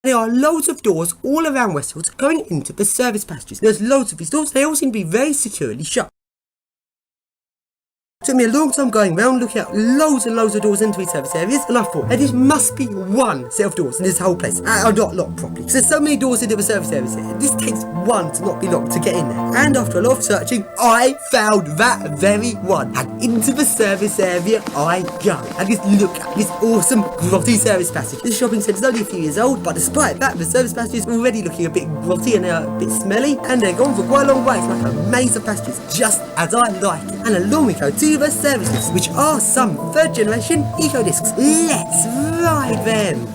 There are loads of doors all around Westfields going into the service passages. There's loads of these doors, they all seem to be very securely shut. It took me a long time going around looking at loads and loads of doors into these service areas, and I thought there must be one set of doors in this whole place that are not locked properly. Because there's so many doors into the service areas here, this takes one to not be locked to get in there. And after a lot of searching, I found that very one. And into the service area I go. And just look at this awesome grotty service passage. This shopping centre is only a few years old, but despite that, the service passage is already looking a bit grotty and they're a bit smelly. And they're gone for quite a long way. It's like a maze of passages, just as I like it. And along we go to the service lifts, which are some third generation eco discs. Let's ride them!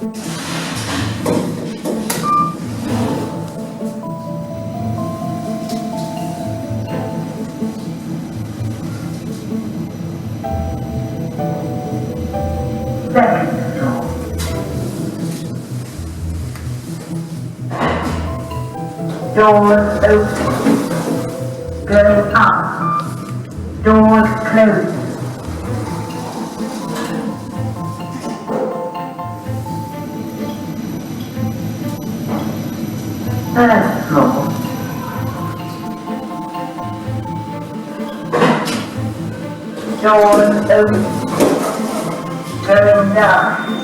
Doors open. Go up. Doors closed. First floor. Doors open. Go down.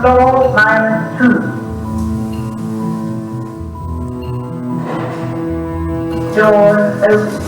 Floor -2. Doors open.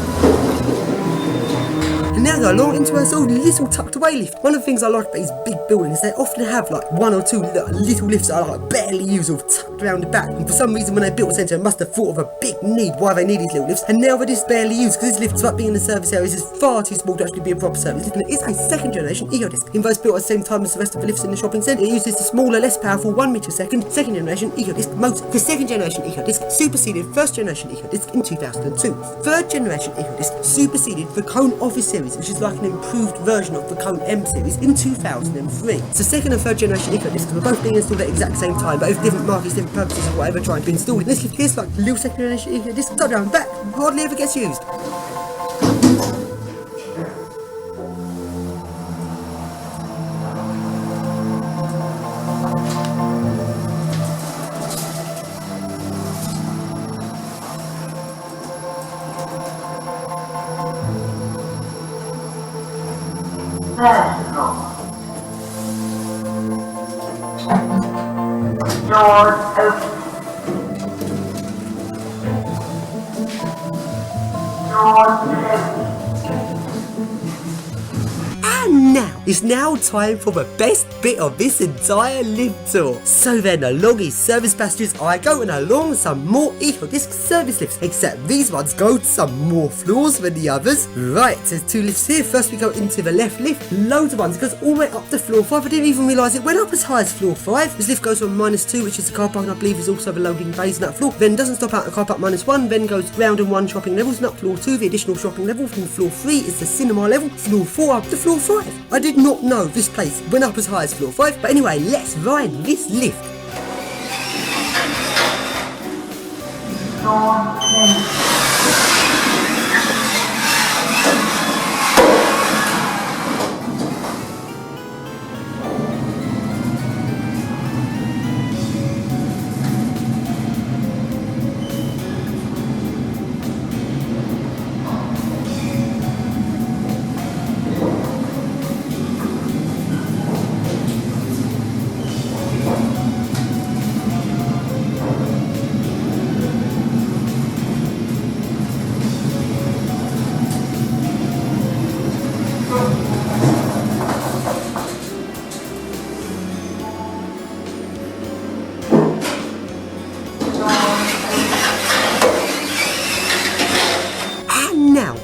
And now go along into a sort of little tucked away lift. One of the things I like about these big buildings, they often have like one or two little lifts that are like barely used or tucked around the back. And for some reason when they built the centre, they must have thought of a big need why they need these little lifts. And now they're just barely used because this lift, despite being in the service areas, is far too small to actually be a proper service lift. And it is a second generation eco disc. In those built at the same time as the rest of the lifts in the shopping centre, it uses the smaller, less powerful 1 metre second second generation eco disc motor. The second generation eco disc superseded first generation eco disc in 2002. Third generation eco disc superseded the Cone Office series, which is like an improved version of the Cone M series, in 2003. So second and third generation eco discs were both being installed at the exact same time, but with different markets, different purposes, or whatever, trying to be installed. And this lift here's like little second generation eco disc, top down back, hardly ever gets used. First floor. Doors open. Doors closed. And now, it's now time for the best bit of this entire lift tour. So then, along these service passages I go, and along some more eco disc service lifts, except these ones go to some more floors than the others. Right, there's two lifts here. First we go into the left lift, loads of ones, it goes all the way up to floor 5. I didn't even realise it went up as high as floor 5. This lift goes from -2, which is the car park, and I believe is also the loading bays in that floor. Then doesn't stop out at car park -1, then goes round and 1 shopping levels, and up floor 2, the additional shopping level. From floor 3 is the cinema level, floor 4 up to floor 5. I did not know this place went up as high as floor 5, but anyway, let's ride this lift. Door closed.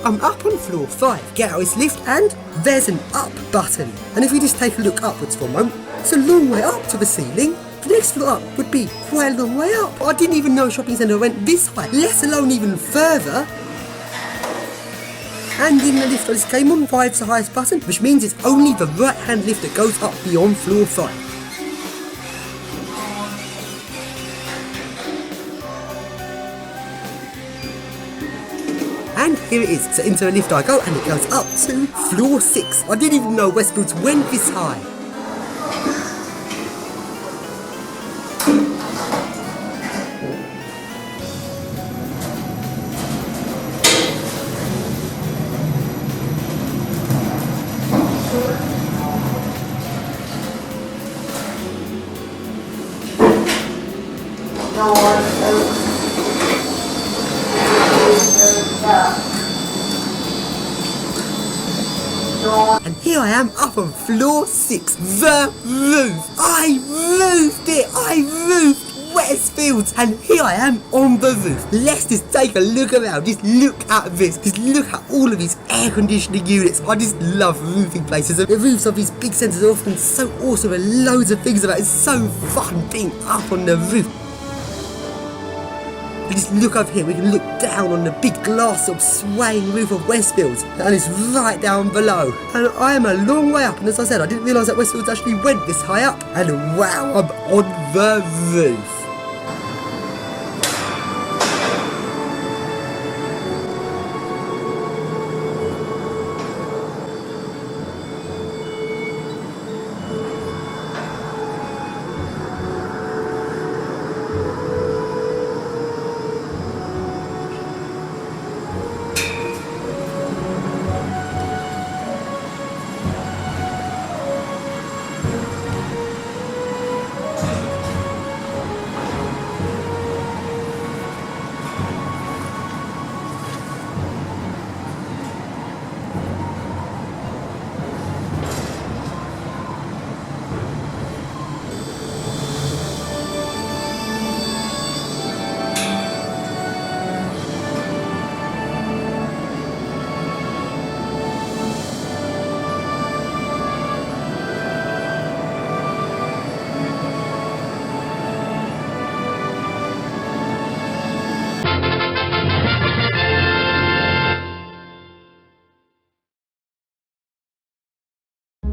I'm up on floor 5, get out this lift, and there's an up button. And if we just take a look upwards for a moment, it's a long way up to the ceiling. The next floor up would be quite a long way up. I didn't even know a shopping centre went this high, let alone even further. And in the lift I just came on, 5's the highest button, which means it's only the right hand lift that goes up beyond floor 5. And here it is, so into a lift I go and it goes up to floor 6. I didn't even know Westfields went this high. And here I am up on floor 6, the roof. I roofed it, I roofed Westfields, and here I am on the roof. Let's just take a look around, just look at this, just look at all of these air conditioning units. I just love roofing places. The roofs of these big centres are often so awesome and loads of things about it. It's so fun being up on the roof. And just look over here, we can look down on the big glass of swaying roof of Westfields, and it's right down below. And I am a long way up, and as I said, I didn't realise that Westfields actually went this high up. And wow, I'm on the roof.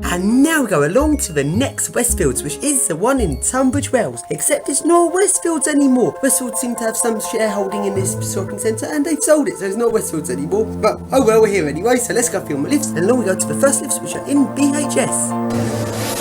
And now we go along to the next Westfields, which is the one in Tunbridge Wells. Except it's not Westfields anymore. Westfields seem to have some shareholding in this shopping centre and they've sold it, so it's not Westfields anymore. But oh well, we're here anyway, so let's go film the lifts. And along we go to the first lifts, which are in BHS.